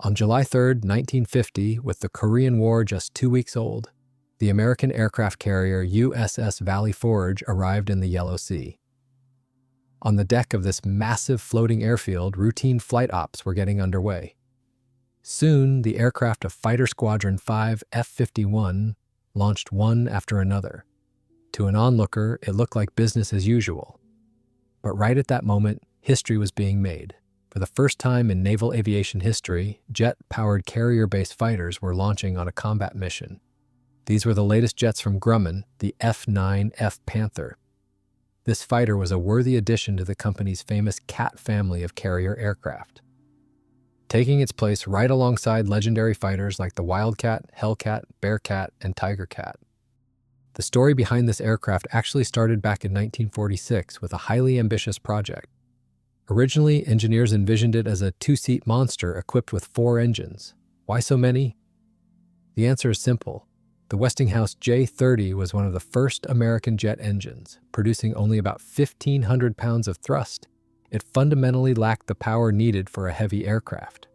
On July 3, 1950, with the Korean War just 2 weeks old, the American aircraft carrier USS Valley Forge arrived in the Yellow Sea. On the deck of this massive floating airfield, routine flight ops were getting underway. Soon, the aircraft of Fighter Squadron 5 F-51 launched one after another. To an onlooker, it looked like business as usual. But right at that moment, history was being made. For the first time in naval aviation history, jet-powered carrier-based fighters were launching on a combat mission. These were the latest jets from Grumman, the F9F Panther. This fighter was a worthy addition to the company's famous Cat family of carrier aircraft, taking its place right alongside legendary fighters like the Wildcat, Hellcat, Bearcat, and Tigercat. The story behind this aircraft actually started back in 1946 with a highly ambitious project. Originally, engineers envisioned it as a two-seat monster equipped with 4 engines. Why so many? The answer is simple. The Westinghouse J-30 was one of the first American jet engines, producing only about 1,500 pounds of thrust. It fundamentally lacked the power needed for a heavy aircraft.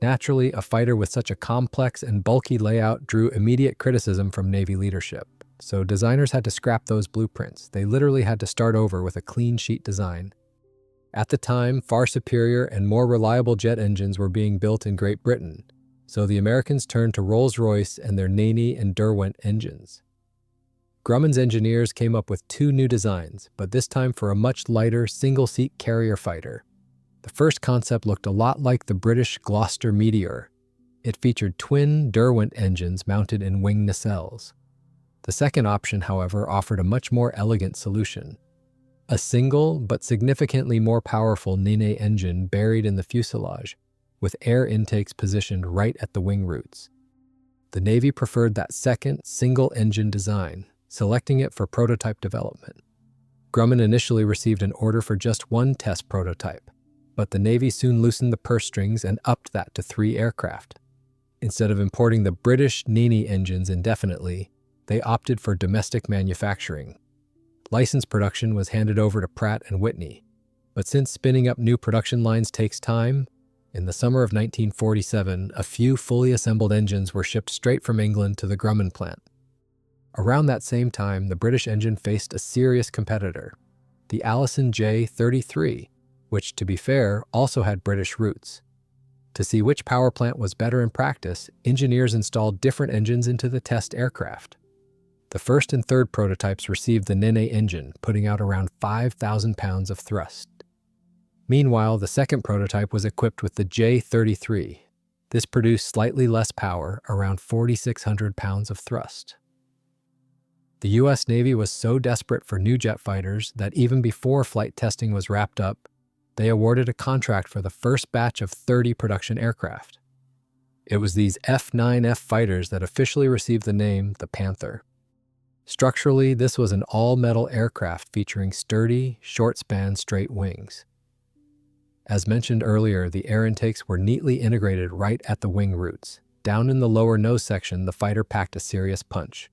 Naturally, a fighter with such a complex and bulky layout drew immediate criticism from Navy leadership. So designers had to scrap those blueprints. They literally had to start over with a clean sheet design. At the time, far superior and more reliable jet engines were being built in Great Britain, so the Americans turned to Rolls-Royce and their Naney and Derwent engines. Grumman's engineers came up with 2 new designs, but this time for a much lighter, single-seat carrier fighter. The first concept looked a lot like the British Gloucester Meteor. It featured twin Derwent engines mounted in wing nacelles. The second option, however, offered a much more elegant solution. A single, but significantly more powerful Naney engine buried in the fuselage, with air intakes positioned right at the wing roots. The Navy preferred that second, single-engine design, selecting it for prototype development. Grumman initially received an order for just 1 test prototype, but the Navy soon loosened the purse strings and upped that to 3 aircraft. Instead of importing the British Naney engines indefinitely, they opted for domestic manufacturing. License production was handed over to Pratt & Whitney, but since spinning up new production lines takes time, in the summer of 1947, a few fully assembled engines were shipped straight from England to the Grumman plant. Around that same time, the British engine faced a serious competitor, the Allison J-33, which, to be fair, also had British roots. To see which power plant was better in practice, engineers installed different engines into the test aircraft. The first and third prototypes received the Naney engine, putting out around 5,000 pounds of thrust. Meanwhile, the second prototype was equipped with the J-33. This produced slightly less power, around 4,600 pounds of thrust. The U.S. Navy was so desperate for new jet fighters that even before flight testing was wrapped up, they awarded a contract for the first batch of 30 production aircraft. It was these F9F fighters that officially received the name the Panther. Structurally, this was an all-metal aircraft featuring sturdy, short-span straight wings. As mentioned earlier, the air intakes were neatly integrated right at the wing roots. Down in the lower nose section, the fighter packed a serious punch.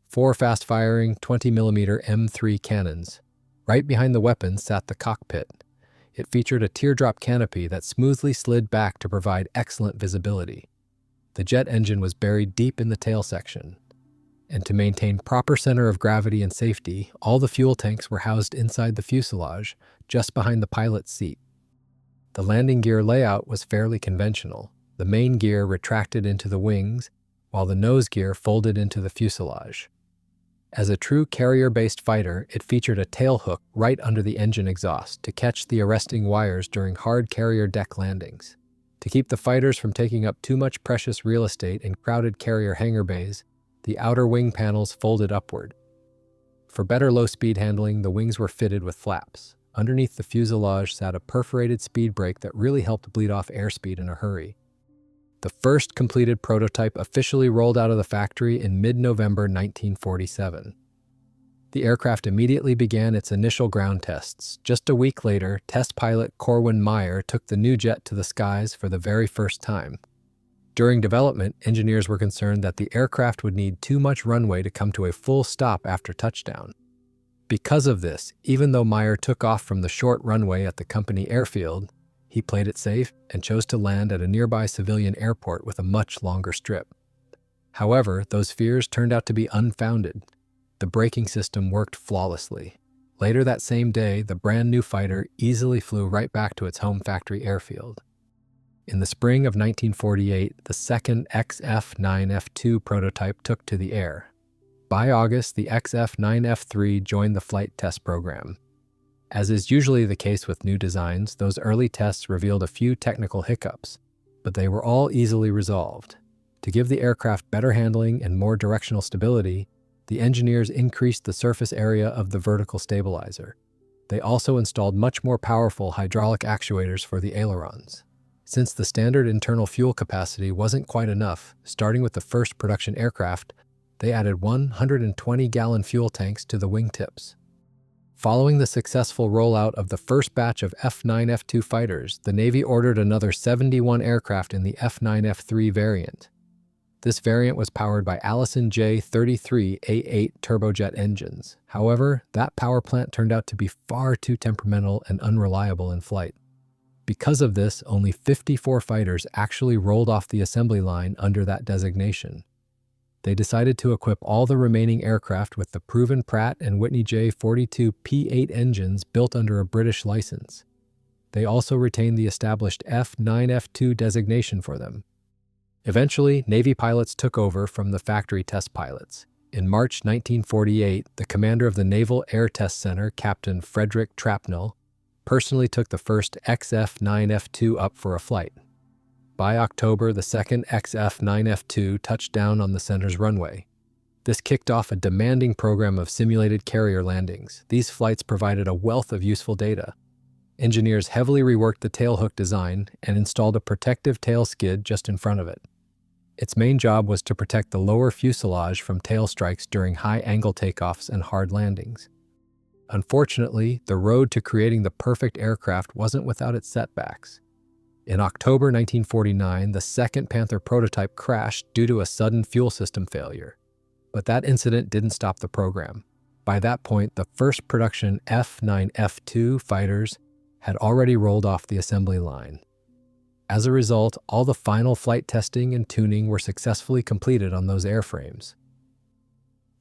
4 fast-firing 20mm M3 cannons. Right behind the weapons sat the cockpit. It featured a teardrop canopy that smoothly slid back to provide excellent visibility. The jet engine was buried deep in the tail section. And to maintain proper center of gravity and safety, all the fuel tanks were housed inside the fuselage, just behind the pilot's seat. The landing gear layout was fairly conventional. The main gear retracted into the wings, while the nose gear folded into the fuselage. As a true carrier-based fighter, it featured a tail hook right under the engine exhaust to catch the arresting wires during hard carrier deck landings. To keep the fighters from taking up too much precious real estate in crowded carrier hangar bays, the outer wing panels folded upward. For better low-speed handling, the wings were fitted with flaps. Underneath the fuselage sat a perforated speed brake that really helped bleed off airspeed in a hurry. The first completed prototype officially rolled out of the factory in mid-November 1947. The aircraft immediately began its initial ground tests. Just a week later, test pilot Corwin Meyer took the new jet to the skies for the very first time. During development, engineers were concerned that the aircraft would need too much runway to come to a full stop after touchdown. Because of this, even though Meyer took off from the short runway at the company airfield, He played it safe and chose to land at a nearby civilian airport with a much longer strip. However, those fears turned out to be unfounded. The braking system worked flawlessly. Later that same day, the brand new fighter easily flew right back to its home factory airfield. In the spring of 1948, the second F9F2 prototype took to the air. By August, the F9F3 joined the flight test program. As is usually the case with new designs, those early tests revealed a few technical hiccups, but they were all easily resolved. To give the aircraft better handling and more directional stability, the engineers increased the surface area of the vertical stabilizer. They also installed much more powerful hydraulic actuators for the ailerons. Since the standard internal fuel capacity wasn't quite enough, starting with the first production aircraft, they added 120-gallon fuel tanks to the wingtips. Following the successful rollout of the first batch of F9F2 fighters, the Navy ordered another 71 aircraft in the F9F3 variant. This variant was powered by Allison J33A8 turbojet engines. However, that power plant turned out to be far too temperamental and unreliable in flight. Because of this, only 54 fighters actually rolled off the assembly line under that designation. They decided to equip all the remaining aircraft with the proven Pratt & Whitney J42P8 engines built under a British license. They also retained the established F9F2 designation for them. Eventually, Navy pilots took over from the factory test pilots. In March 1948, the commander of the Naval Air Test Center, Captain Frederick Trapnell, personally took the first XF9F2 up for a flight. By October, the second XF9F2 touched down on the center's runway. This kicked off a demanding program of simulated carrier landings. These flights provided a wealth of useful data. Engineers heavily reworked the tailhook design and installed a protective tail skid just in front of it. Its main job was to protect the lower fuselage from tail strikes during high-angle takeoffs and hard landings. Unfortunately, the road to creating the perfect aircraft wasn't without its setbacks. In October 1949, the second Panther prototype crashed due to a sudden fuel system failure. But that incident didn't stop the program. By that point, the first production F9F2 fighters had already rolled off the assembly line. As a result, all the final flight testing and tuning were successfully completed on those airframes.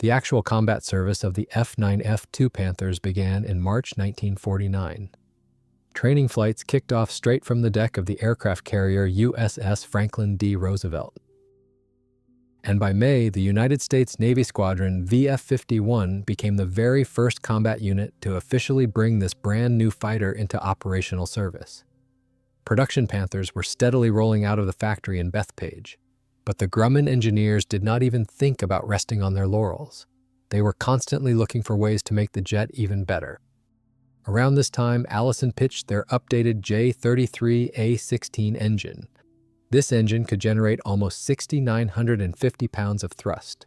The actual combat service of the F9F2 Panthers began in March 1949. Training flights kicked off straight from the deck of the aircraft carrier USS Franklin D. Roosevelt. And by May, the United States Navy Squadron VF-51 became the very first combat unit to officially bring this brand new fighter into operational service. Production Panthers were steadily rolling out of the factory in Bethpage, but the Grumman engineers did not even think about resting on their laurels. They were constantly looking for ways to make the jet even better. Around this time, Allison pitched their updated J33A16 engine. This engine could generate almost 6,950 pounds of thrust.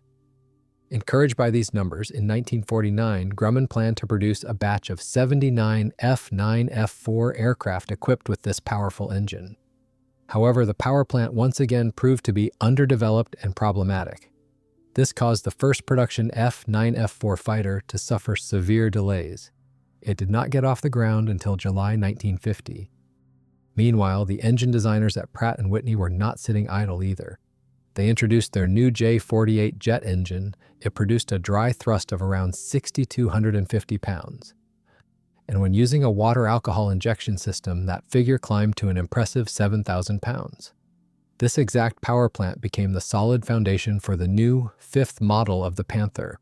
Encouraged by these numbers, in 1949, Grumman planned to produce a batch of 79 F9F4 aircraft equipped with this powerful engine. However, the power plant once again proved to be underdeveloped and problematic. This caused the first production F9F4 fighter to suffer severe delays. It did not get off the ground until July 1950. Meanwhile, the engine designers at Pratt & Whitney were not sitting idle either. They introduced their new J48 jet engine. It produced a dry thrust of around 6,250 pounds. And when using a water alcohol injection system, that figure climbed to an impressive 7,000 pounds. This exact power plant became the solid foundation for the new fifth model of the Panther,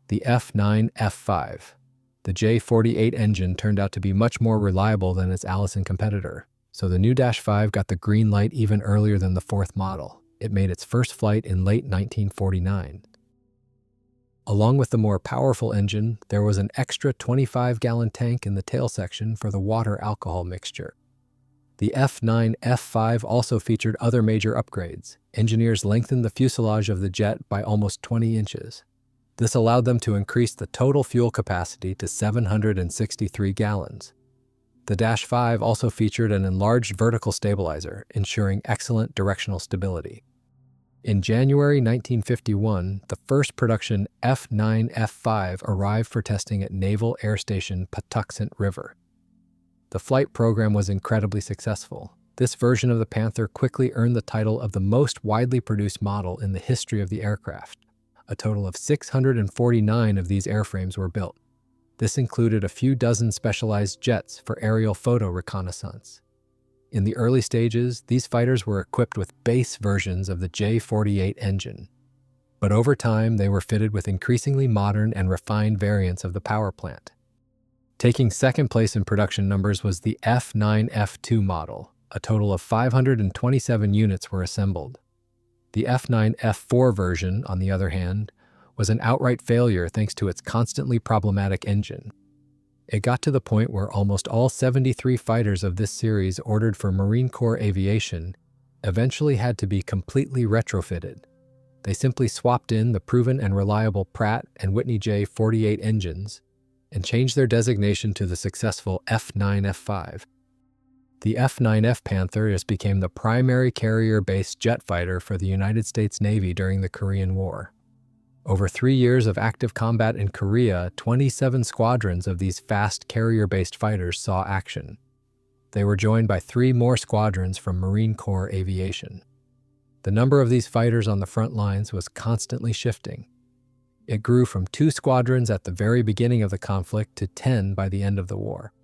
the F9F5. The J48 engine turned out to be much more reliable than its Allison competitor, so the new Dash 5 got the green light even earlier than the fourth model. It made its first flight in late 1949. Along with the more powerful engine, there was an extra 25-gallon tank in the tail section for the water alcohol mixture. The F9F5 also featured other major upgrades. Engineers lengthened the fuselage of the jet by almost 20 inches. This allowed them to increase the total fuel capacity to 763 gallons. The Dash 5 also featured an enlarged vertical stabilizer, ensuring excellent directional stability. In January 1951, the first production F9F5 arrived for testing at Naval Air Station Patuxent River. The flight program was incredibly successful. This version of the Panther quickly earned the title of the most widely produced model in the history of the aircraft. A total of 649 of these airframes were built. This included a few dozen specialized jets for aerial photo reconnaissance. In the early stages, these fighters were equipped with base versions of the J-48 engine. But over time, they were fitted with increasingly modern and refined variants of the power plant. Taking second place in production numbers was the F9F2 model. A total of 527 units were assembled. The F9F4 version, on the other hand, was an outright failure thanks to its constantly problematic engine. It got to the point where almost all 73 fighters of this series ordered for Marine Corps aviation eventually had to be completely retrofitted. They simply swapped in the proven and reliable Pratt and Whitney J-48 engines and changed their designation to the successful F9F5. The F9F Panther just became the primary carrier-based jet fighter for the United States Navy during the Korean War. Over 3 years of active combat in Korea, 27 squadrons of these fast carrier-based fighters saw action. They were joined by 3 more squadrons from Marine Corps Aviation. The number of these fighters on the front lines was constantly shifting. It grew from 2 squadrons at the very beginning of the conflict to 10 by the end of the war.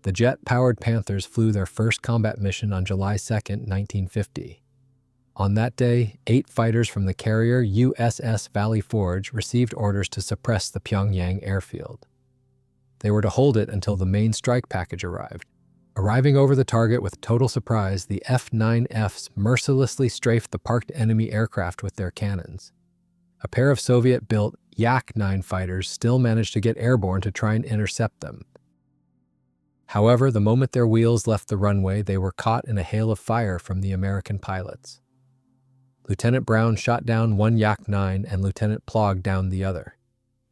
The jet-powered Panthers flew their first combat mission on July 2, 1950. On that day, 8 fighters from the carrier USS Valley Forge received orders to suppress the Pyongyang airfield. They were to hold it until the main strike package arrived. Arriving over the target with total surprise, the F9Fs mercilessly strafed the parked enemy aircraft with their cannons. A pair of Soviet-built Yak-9 fighters still managed to get airborne to try and intercept them. However, the moment their wheels left the runway, they were caught in a hail of fire from the American pilots. Lieutenant Brown shot down one Yak-9 and Lieutenant Plog downed the other.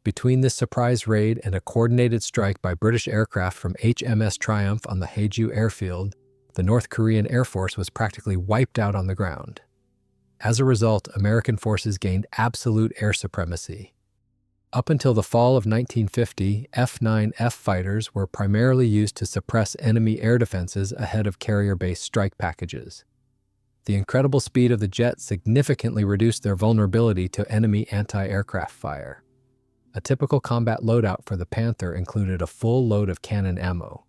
Between this surprise raid and a coordinated strike by British aircraft from HMS Triumph on the Haeju airfield, the North Korean Air Force was practically wiped out on the ground. As a result, American forces gained absolute air supremacy. Up until the fall of 1950, F9F fighters were primarily used to suppress enemy air defenses ahead of carrier-based strike packages. The incredible speed of the jet significantly reduced their vulnerability to enemy anti-aircraft fire. A typical combat loadout for the Panther included a full load of cannon ammo.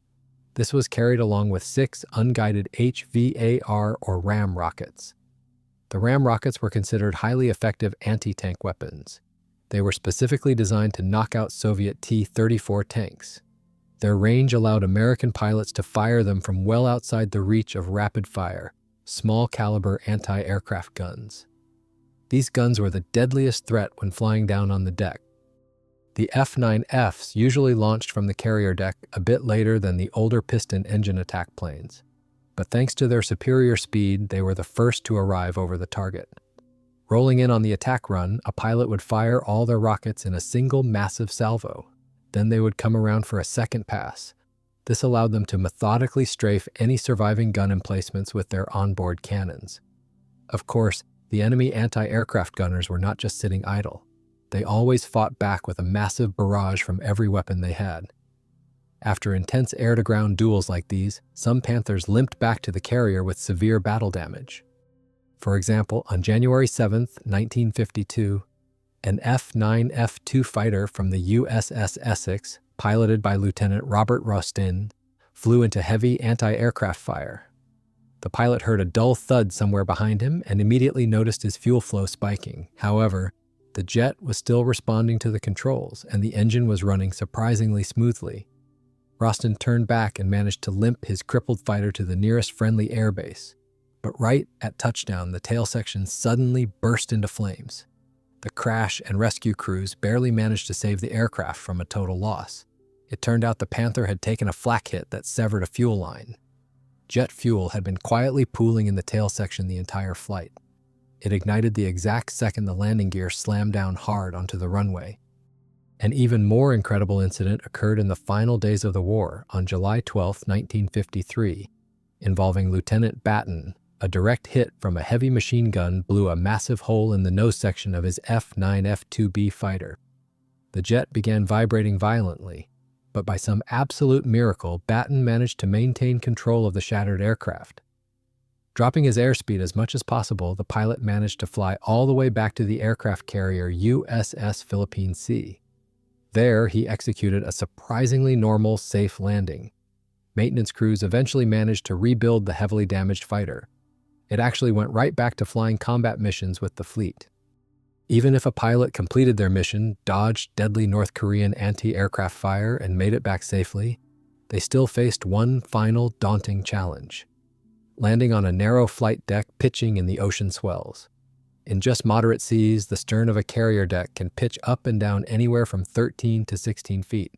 This was carried along with 6 unguided HVAR or RAM rockets. The RAM rockets were considered highly effective anti-tank weapons. They were specifically designed to knock out Soviet T-34 tanks. Their range allowed American pilots to fire them from well outside the reach of rapid-fire, small-caliber anti-aircraft guns. These guns were the deadliest threat when flying down on the deck. The F9Fs usually launched from the carrier deck a bit later than the older piston engine attack planes. But thanks to their superior speed, they were the first to arrive over the target. Rolling in on the attack run, a pilot would fire all their rockets in a single massive salvo. Then they would come around for a second pass. This allowed them to methodically strafe any surviving gun emplacements with their onboard cannons. Of course, the enemy anti-aircraft gunners were not just sitting idle. They always fought back with a massive barrage from every weapon they had. After intense air-to-ground duels like these, some Panthers limped back to the carrier with severe battle damage. For example, on January 7, 1952, an F9F2 fighter from the USS Essex, piloted by Lieutenant Robert Rostin, flew into heavy anti-aircraft fire. The pilot heard a dull thud somewhere behind him and immediately noticed his fuel flow spiking. However, the jet was still responding to the controls, and the engine was running surprisingly smoothly. Rostin turned back and managed to limp his crippled fighter to the nearest friendly airbase. But right at touchdown, the tail section suddenly burst into flames. The crash and rescue crews barely managed to save the aircraft from a total loss. It turned out the Panther had taken a flak hit that severed a fuel line. Jet fuel had been quietly pooling in the tail section the entire flight. It ignited the exact second the landing gear slammed down hard onto the runway. An even more incredible incident occurred in the final days of the war on July 12, 1953, involving Lieutenant Batten. A direct hit from a heavy machine gun blew a massive hole in the nose section of his F9F2B fighter. The jet began vibrating violently, but by some absolute miracle, Batten managed to maintain control of the shattered aircraft. Dropping his airspeed as much as possible, the pilot managed to fly all the way back to the aircraft carrier USS Philippine Sea. There, he executed a surprisingly normal, safe landing. Maintenance crews eventually managed to rebuild the heavily damaged fighter. It actually went right back to flying combat missions with the fleet. Even if a pilot completed their mission, dodged deadly North Korean anti-aircraft fire, and made it back safely, they still faced one final daunting challenge: landing on a narrow flight deck pitching in the ocean swells. In just moderate seas, the stern of a carrier deck can pitch up and down anywhere from 13 to 16 feet.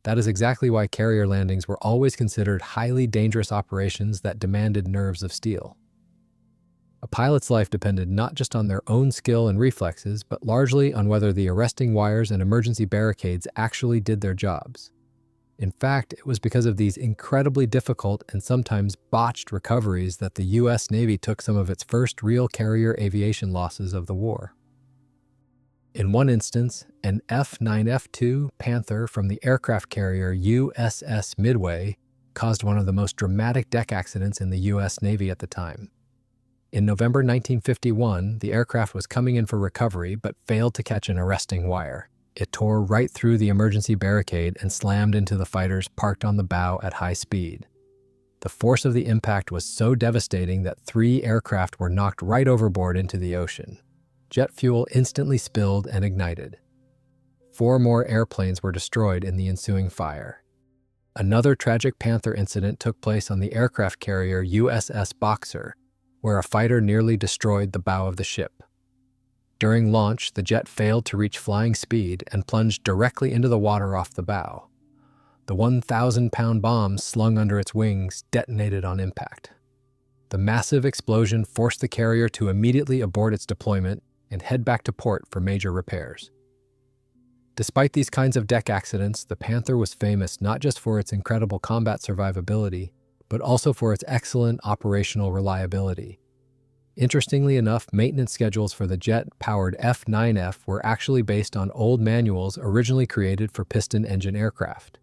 That is exactly why carrier landings were always considered highly dangerous operations that demanded nerves of steel. A pilot's life depended not just on their own skill and reflexes, but largely on whether the arresting wires and emergency barricades actually did their jobs. In fact, it was because of these incredibly difficult and sometimes botched recoveries that the U.S. Navy took some of its first real carrier aviation losses of the war. In one instance, an F9F Panther from the aircraft carrier USS Midway caused one of the most dramatic deck accidents in the U.S. Navy at the time. In November 1951, the aircraft was coming in for recovery but failed to catch an arresting wire. It tore right through the emergency barricade and slammed into the fighters parked on the bow at high speed. The force of the impact was so devastating that 3 aircraft were knocked right overboard into the ocean. Jet fuel instantly spilled and ignited. 4 more airplanes were destroyed in the ensuing fire. Another tragic Panther incident took place on the aircraft carrier USS Boxer, where a fighter nearly destroyed the bow of the ship. During launch, the jet failed to reach flying speed and plunged directly into the water off the bow. The 1,000-pound bomb slung under its wings detonated on impact. The massive explosion forced the carrier to immediately abort its deployment and head back to port for major repairs. Despite these kinds of deck accidents, the Panther was famous not just for its incredible combat survivability, but also for its excellent operational reliability. Interestingly enough, maintenance schedules for the jet-powered F9F were actually based on old manuals originally created for piston engine aircraft.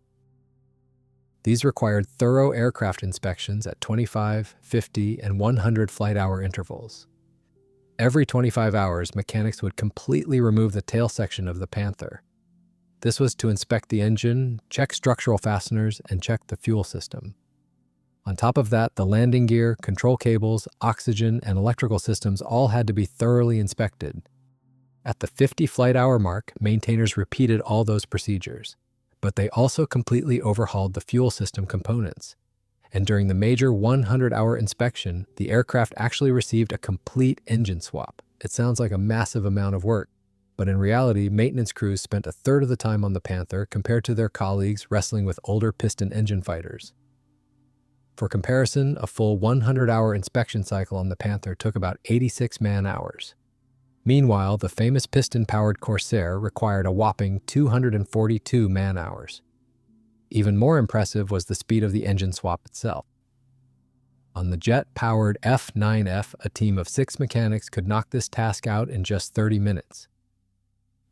These required thorough aircraft inspections at 25, 50, and 100 flight-hour intervals. Every 25 hours, mechanics would completely remove the tail section of the Panther. This was to inspect the engine, check structural fasteners, and check the fuel system. On top of that, the landing gear, control cables, oxygen, and electrical systems all had to be thoroughly inspected. At the 50 flight-hour mark, maintainers repeated all those procedures, but they also completely overhauled the fuel system components. And during the major 100-hour inspection, the aircraft actually received a complete engine swap. It sounds like a massive amount of work, but in reality, maintenance crews spent a third of the time on the Panther compared to their colleagues wrestling with older piston engine fighters. For comparison, a full 100-hour inspection cycle on the Panther took about 86 man-hours. Meanwhile, the famous piston-powered Corsair required a whopping 242 man-hours. Even more impressive was the speed of the engine swap itself. On the jet-powered F9F, a team of 6 mechanics could knock this task out in just 30 minutes.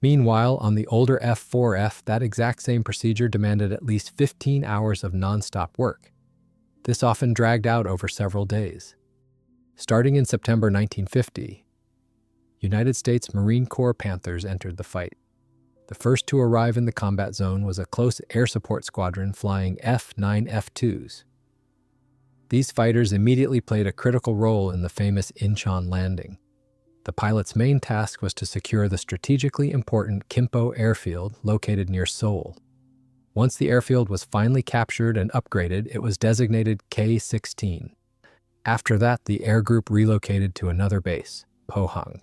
Meanwhile, on the older F4F, that exact same procedure demanded at least 15 hours of non-stop work. This often dragged out over several days. Starting in September 1950, United States Marine Corps Panthers entered the fight. The first to arrive in the combat zone was a close air support squadron flying F9F2s. These fighters immediately played a critical role in the famous Incheon landing. The pilot's main task was to secure the strategically important Kimpo airfield located near Seoul. Once the airfield was finally captured and upgraded, it was designated K-16. After that, the air group relocated to another base, Pohang.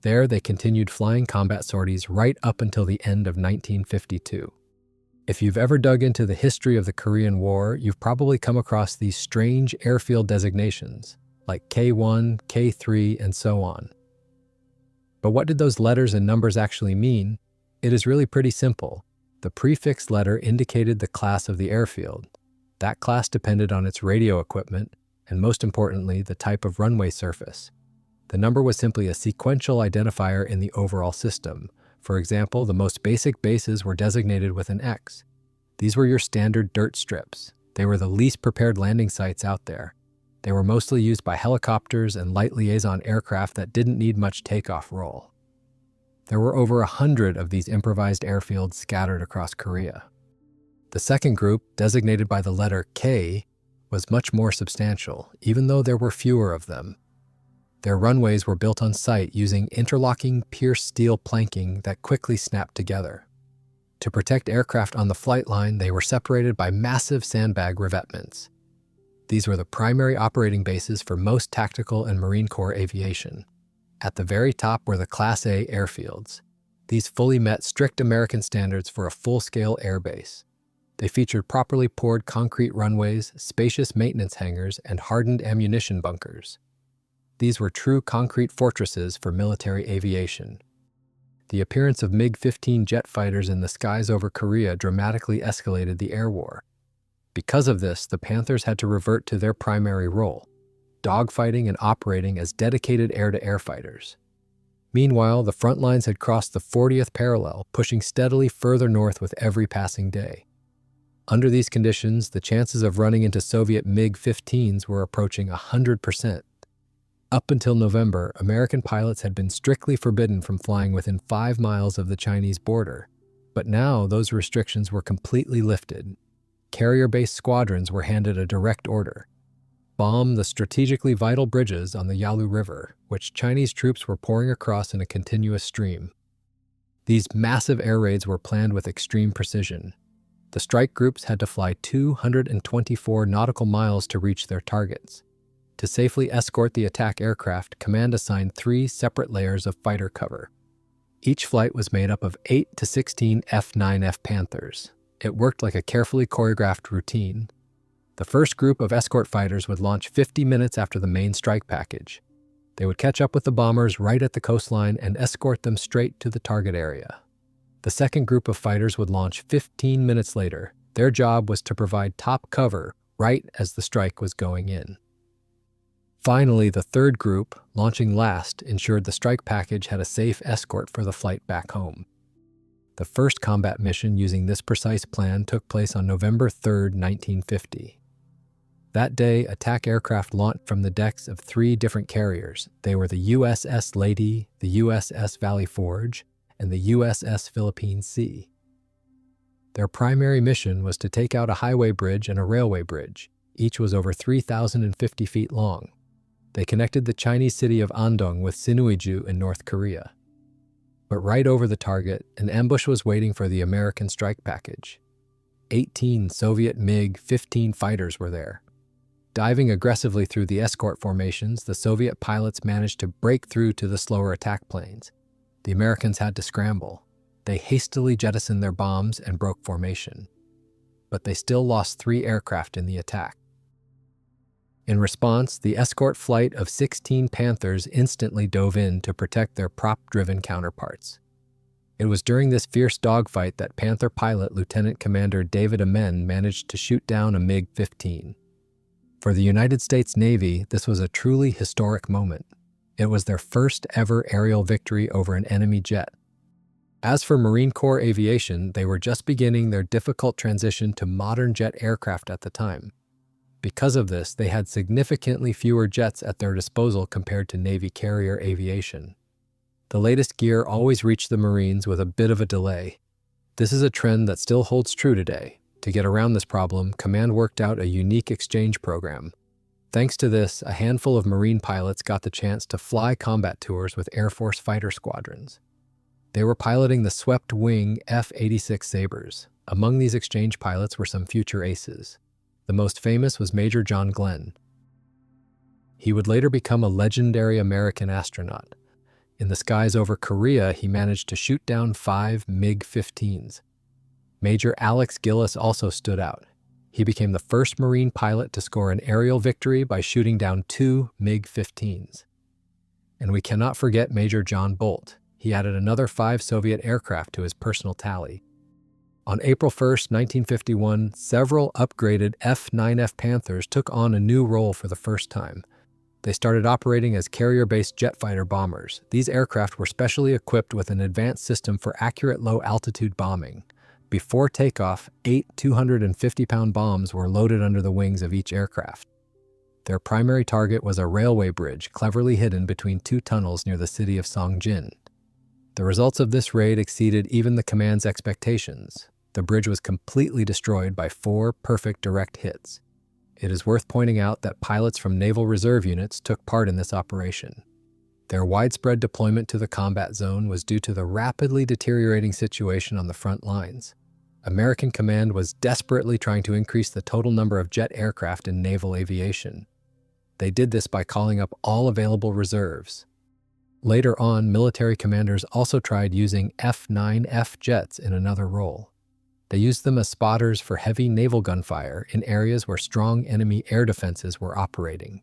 There, they continued flying combat sorties right up until the end of 1952. If you've ever dug into the history of the Korean War, you've probably come across these strange airfield designations, like K1, K3, and so on. But what did those letters and numbers actually mean? It is really pretty simple. The prefix letter indicated the class of the airfield. That class depended on its radio equipment, and most importantly, the type of runway surface. The number was simply a sequential identifier in the overall system. For example, the most basic bases were designated with an X. These were your standard dirt strips. They were the least prepared landing sites out there. They were mostly used by helicopters and light liaison aircraft that didn't need much takeoff roll. There were over 100 of these improvised airfields scattered across Korea. The second group, designated by the letter K, was much more substantial, even though there were fewer of them. Their runways were built on site using interlocking pierced steel planking that quickly snapped together. To protect aircraft on the flight line, they were separated by massive sandbag revetments. These were the primary operating bases for most tactical and Marine Corps aviation. At the very top were the Class A airfields. These fully met strict American standards for a full-scale airbase. They featured properly poured concrete runways, spacious maintenance hangars, and hardened ammunition bunkers. These were true concrete fortresses for military aviation. The appearance of MiG-15 jet fighters in the skies over Korea dramatically escalated the air war. Because of this, the Panthers had to revert to their primary role, dogfighting and operating as dedicated air-to-air fighters. Meanwhile, the front lines had crossed the 40th parallel, pushing steadily further north with every passing day. Under these conditions, the chances of running into Soviet MiG-15s were approaching 100%. Up until November, American pilots had been strictly forbidden from flying within 5 miles of the Chinese border. But now, those restrictions were completely lifted. Carrier-based squadrons were handed a direct order: bomb the strategically vital bridges on the Yalu River, which Chinese troops were pouring across in a continuous stream. These massive air raids were planned with extreme precision. The strike groups had to fly 224 nautical miles to reach their targets. To safely escort the attack aircraft, command assigned 3 separate layers of fighter cover. Each flight was made up of 8 to 16 F9F Panthers. It worked like a carefully choreographed routine. The first group of escort fighters would launch 50 minutes after the main strike package. They would catch up with the bombers right at the coastline and escort them straight to the target area. The second group of fighters would launch 15 minutes later. Their job was to provide top cover right as the strike was going in. Finally, the third group, launching last, ensured the strike package had a safe escort for the flight back home. The first combat mission using this precise plan took place on November 3, 1950. That day, attack aircraft launched from the decks of 3 different carriers. They were the USS Lady, the USS Valley Forge, and the USS Philippine Sea. Their primary mission was to take out a highway bridge and a railway bridge. Each was over 3,050 feet long. They connected the Chinese city of Andong with Sinuiju in North Korea. But right over the target, an ambush was waiting for the American strike package. 18 Soviet MiG-15 fighters were there. Diving aggressively through the escort formations, the Soviet pilots managed to break through to the slower attack planes. The Americans had to scramble. They hastily jettisoned their bombs and broke formation. But they still lost 3 aircraft in the attack. In response, the escort flight of 16 Panthers instantly dove in to protect their prop-driven counterparts. It was during this fierce dogfight that Panther pilot Lieutenant Commander David Amen managed to shoot down a MiG-15. For the United States Navy, this was a truly historic moment. It was their first ever aerial victory over an enemy jet. As for Marine Corps aviation, they were just beginning their difficult transition to modern jet aircraft at the time. Because of this, they had significantly fewer jets at their disposal compared to Navy carrier aviation. The latest gear always reached the Marines with a bit of a delay. This is a trend that still holds true today. To get around this problem, Command worked out a unique exchange program. Thanks to this, a handful of Marine pilots got the chance to fly combat tours with Air Force fighter squadrons. They were piloting the swept-wing F-86 Sabres. Among these exchange pilots were some future aces. The most famous was Major John Glenn. He would later become a legendary American astronaut. In the skies over Korea, he managed to shoot down 5 MiG-15s. Major Alex Gillis also stood out. He became the first Marine pilot to score an aerial victory by shooting down 2 MiG-15s. And we cannot forget Major John Bolt. He added another 5 Soviet aircraft to his personal tally. On April 1, 1951, several upgraded F9F Panthers took on a new role for the first time. They started operating as carrier-based jet fighter bombers. These aircraft were specially equipped with an advanced system for accurate low-altitude bombing. Before takeoff, 8 250-pound bombs were loaded under the wings of each aircraft. Their primary target was a railway bridge cleverly hidden between two tunnels near the city of Songjin. The results of this raid exceeded even the command's expectations. The bridge was completely destroyed by 4 perfect direct hits. It is worth pointing out that pilots from Naval Reserve units took part in this operation. Their widespread deployment to the combat zone was due to the rapidly deteriorating situation on the front lines. American command was desperately trying to increase the total number of jet aircraft in naval aviation. They did this by calling up all available reserves. Later on, military commanders also tried using F9F jets in another role. They used them as spotters for heavy naval gunfire in areas where strong enemy air defenses were operating.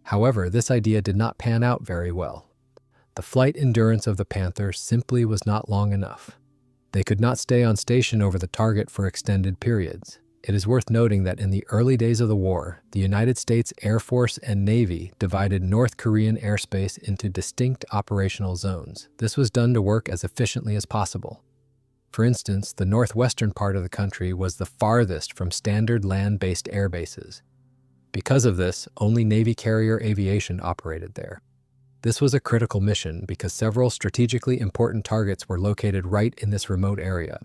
However, this idea did not pan out very well. The flight endurance of the Panther simply was not long enough. They could not stay on station over the target for extended periods. It is worth noting that in the early days of the war, the United States Air Force and Navy divided North Korean airspace into distinct operational zones. This was done to work as efficiently as possible. For instance, the northwestern part of the country was the farthest from standard land-based air bases. Because of this, only Navy carrier aviation operated there. This was a critical mission because several strategically important targets were located right in this remote area.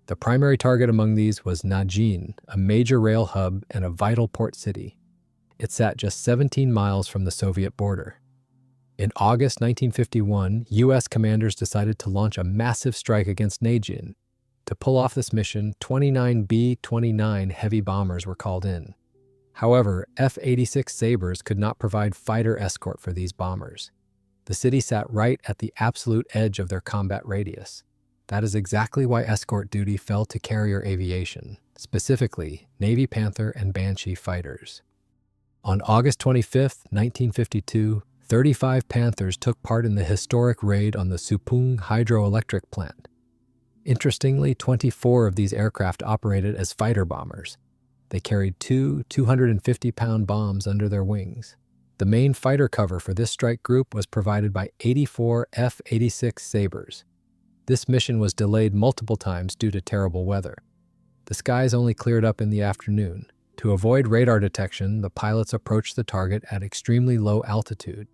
The primary target among these was Najin, a major rail hub and a vital port city. It sat just 17 miles from the Soviet border. In August 1951, U.S. commanders decided to launch a massive strike against Najin. To pull off this mission, 29 B-29 heavy bombers were called in. However, F-86 Sabres could not provide fighter escort for these bombers. The city sat right at the absolute edge of their combat radius. That is exactly why escort duty fell to carrier aviation, specifically Navy Panther and Banshee fighters. On August 25, 1952, 35 Panthers took part in the historic raid on the Supung hydroelectric plant. Interestingly, 24 of these aircraft operated as fighter bombers. They carried 2 250-pound bombs under their wings. The main fighter cover for this strike group was provided by 84 F-86 Sabres. This mission was delayed multiple times due to terrible weather. The skies only cleared up in the afternoon. To avoid radar detection, the pilots approached the target at extremely low altitude.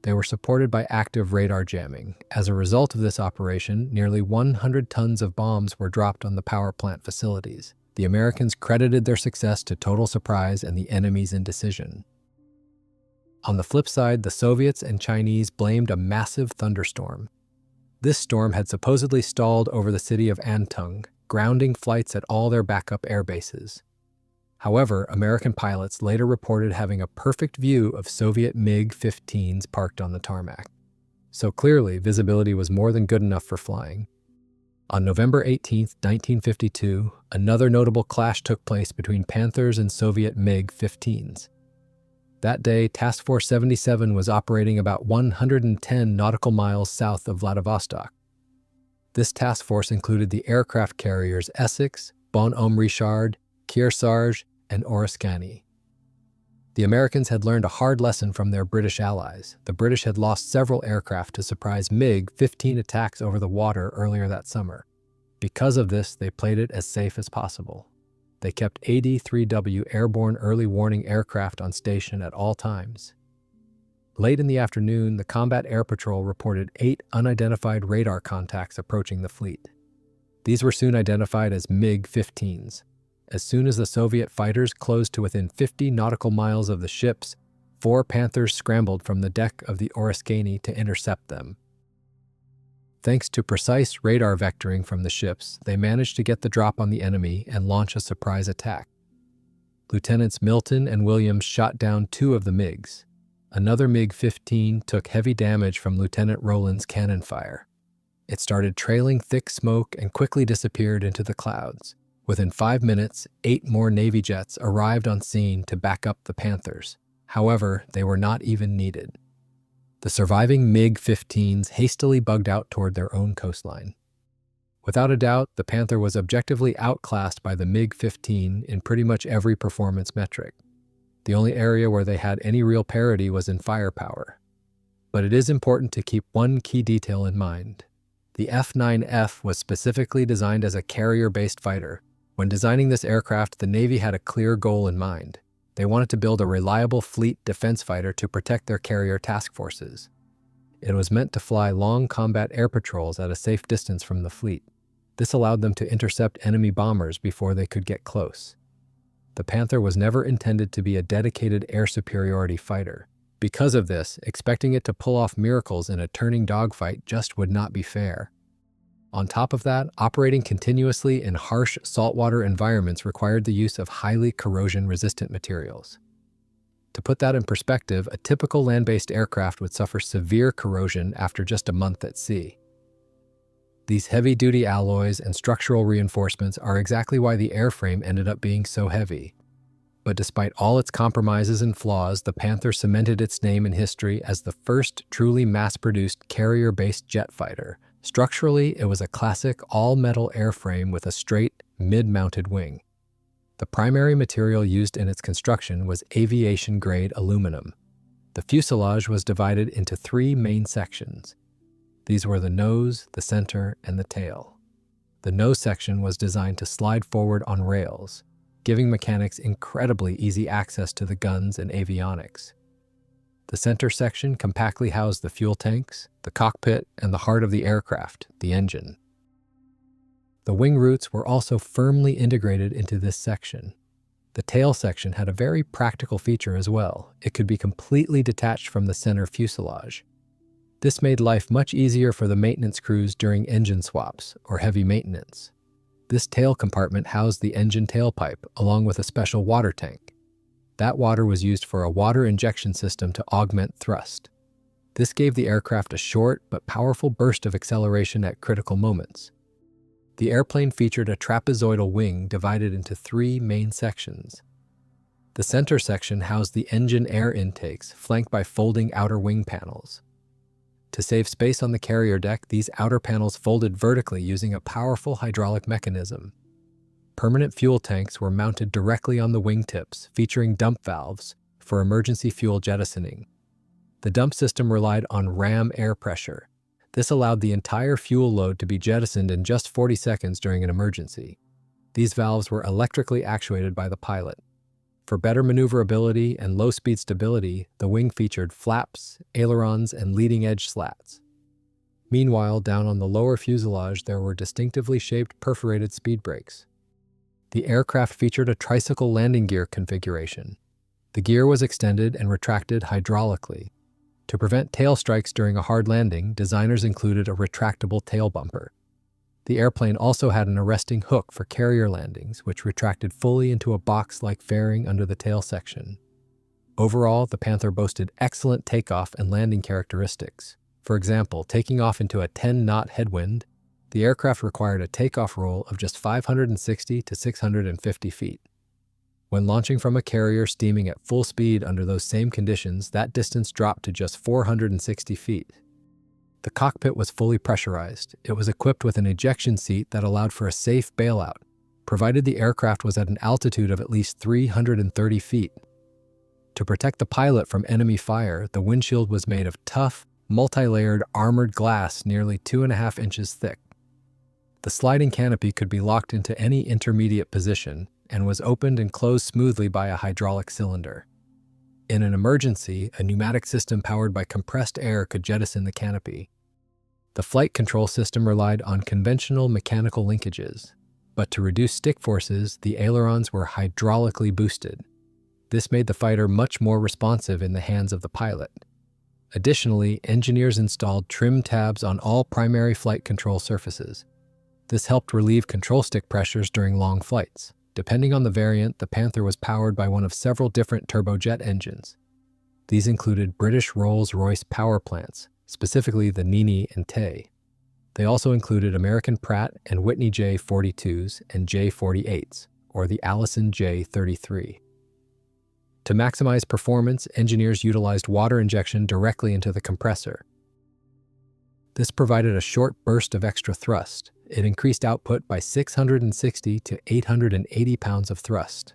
They were supported by active radar jamming. As a result of this operation, nearly 100 tons of bombs were dropped on the power plant facilities. The Americans credited their success to total surprise and the enemy's indecision. On the flip side, the Soviets and Chinese blamed a massive thunderstorm. This storm had supposedly stalled over the city of Antung, grounding flights at all their backup air bases. However, American pilots later reported having a perfect view of Soviet MiG-15s parked on the tarmac. So clearly, visibility was more than good enough for flying. On November 18, 1952, another notable clash took place between Panthers and Soviet MiG-15s. That day, Task Force 77 was operating about 110 nautical miles south of Vladivostok. This task force included the aircraft carriers Essex, Bonhomme Richard, Kearsarge, and Oriskany. The Americans had learned a hard lesson from their British allies. The British had lost several aircraft to surprise MiG-15 attacks over the water earlier that summer. Because of this, they played it as safe as possible. They kept AD-3W airborne early warning aircraft on station at all times. Late in the afternoon, the Combat Air Patrol reported 8 unidentified radar contacts approaching the fleet. These were soon identified as MiG-15s. As soon as the Soviet fighters closed to within 50 nautical miles of the ships, 4 Panthers scrambled from the deck of the Oriskany to intercept them. Thanks to precise radar vectoring from the ships, they managed to get the drop on the enemy and launch a surprise attack. Lieutenants Milton and Williams shot down 2 of the MiGs. Another MiG-15 took heavy damage from Lieutenant Rowland's cannon fire. It started trailing thick smoke and quickly disappeared into the clouds. Within 5 minutes, 8 more Navy jets arrived on scene to back up the Panthers. However, they were not even needed. The surviving MiG-15s hastily bugged out toward their own coastline. Without a doubt, the Panther was objectively outclassed by the MiG-15 in pretty much every performance metric. The only area where they had any real parity was in firepower. But it is important to keep one key detail in mind. The F9F was specifically designed as a carrier-based fighter. When designing this aircraft, the Navy had a clear goal in mind. They wanted to build a reliable fleet defense fighter to protect their carrier task forces. It was meant to fly long combat air patrols at a safe distance from the fleet. This allowed them to intercept enemy bombers before they could get close. The Panther was never intended to be a dedicated air superiority fighter. Because of this, expecting it to pull off miracles in a turning dogfight just would not be fair. On top of that, operating continuously in harsh saltwater environments required the use of highly corrosion-resistant materials. To put that in perspective, a typical land-based aircraft would suffer severe corrosion after just a month at sea. These heavy-duty alloys and structural reinforcements are exactly why the airframe ended up being so heavy. But despite all its compromises and flaws, the Panther cemented its name in history as the first truly mass-produced carrier-based jet fighter. Structurally, it was a classic all-metal airframe with a straight, mid-mounted wing. The primary material used in its construction was aviation-grade aluminum. The fuselage was divided into three main sections. These were the nose, the center, and the tail. The nose section was designed to slide forward on rails, giving mechanics incredibly easy access to the guns and avionics. The center section compactly housed the fuel tanks, the cockpit, and the heart of the aircraft, the engine. The wing roots were also firmly integrated into this section. The tail section had a very practical feature as well. It could be completely detached from the center fuselage. This made life much easier for the maintenance crews during engine swaps or heavy maintenance. This tail compartment housed the engine tailpipe along with a special water tank. That water was used for a water injection system to augment thrust. This gave the aircraft a short but powerful burst of acceleration at critical moments. The airplane featured a trapezoidal wing divided into three main sections. The center section housed the engine air intakes, flanked by folding outer wing panels. To save space on the carrier deck, these outer panels folded vertically using a powerful hydraulic mechanism. Permanent fuel tanks were mounted directly on the wingtips, featuring dump valves for emergency fuel jettisoning. The dump system relied on ram air pressure. This allowed the entire fuel load to be jettisoned in just 40 seconds during an emergency. These valves were electrically actuated by the pilot. For better maneuverability and low-speed stability, the wing featured flaps, ailerons, and leading-edge slats. Meanwhile, down on the lower fuselage, there were distinctively shaped perforated speed brakes. The aircraft featured a tricycle landing gear configuration. The gear was extended and retracted hydraulically. To prevent tail strikes during a hard landing, designers included a retractable tail bumper. The airplane also had an arresting hook for carrier landings, which retracted fully into a box-like fairing under the tail section. Overall, the Panther boasted excellent takeoff and landing characteristics. For example, taking off into a 10-knot headwind, the aircraft required a takeoff roll of just 560 to 650 feet. When launching from a carrier steaming at full speed under those same conditions, that distance dropped to just 460 feet. The cockpit was fully pressurized. It was equipped with an ejection seat that allowed for a safe bailout, provided the aircraft was at an altitude of at least 330 feet. To protect the pilot from enemy fire, the windshield was made of tough, multi-layered armored glass nearly 2.5 inches thick. The sliding canopy could be locked into any intermediate position and was opened and closed smoothly by a hydraulic cylinder. In an emergency, a pneumatic system powered by compressed air could jettison the canopy. The flight control system relied on conventional mechanical linkages, but to reduce stick forces, the ailerons were hydraulically boosted. This made the fighter much more responsive in the hands of the pilot. Additionally, engineers installed trim tabs on all primary flight control surfaces. This helped relieve control stick pressures during long flights. Depending on the variant, the Panther was powered by one of several different turbojet engines. These included British Rolls-Royce power plants, specifically the Nini and Tay. They also included American Pratt and Whitney J42s and J48s, or the Allison J33. To maximize performance, engineers utilized water injection directly into the compressor. This provided a short burst of extra thrust. It increased output by 660 to 880 pounds of thrust.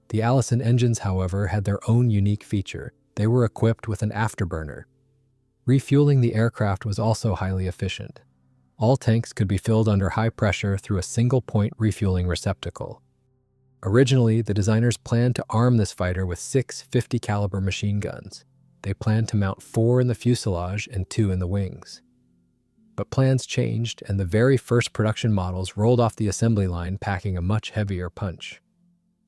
The Allison engines, however, had their own unique feature. They were equipped with an afterburner. Refueling the aircraft was also highly efficient. All tanks could be filled under high pressure through a single-point refueling receptacle. Originally, the designers planned to arm this fighter with 6 50-caliber machine guns. They planned to mount 4 in the fuselage and 2 in the wings. But plans changed, and the very first production models rolled off the assembly line packing a much heavier punch.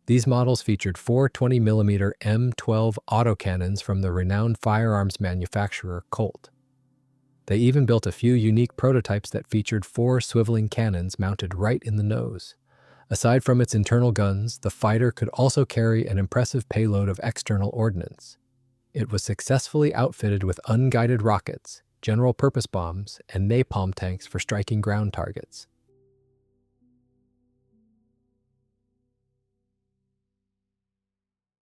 These models featured 4 20mm M12 autocannons from the renowned firearms manufacturer Colt. They even built a few unique prototypes that featured 4 swiveling cannons mounted right in the nose. Aside from its internal guns, the fighter could also carry an impressive payload of external ordnance. It was successfully outfitted with unguided rockets, general-purpose bombs, and napalm tanks for striking ground targets.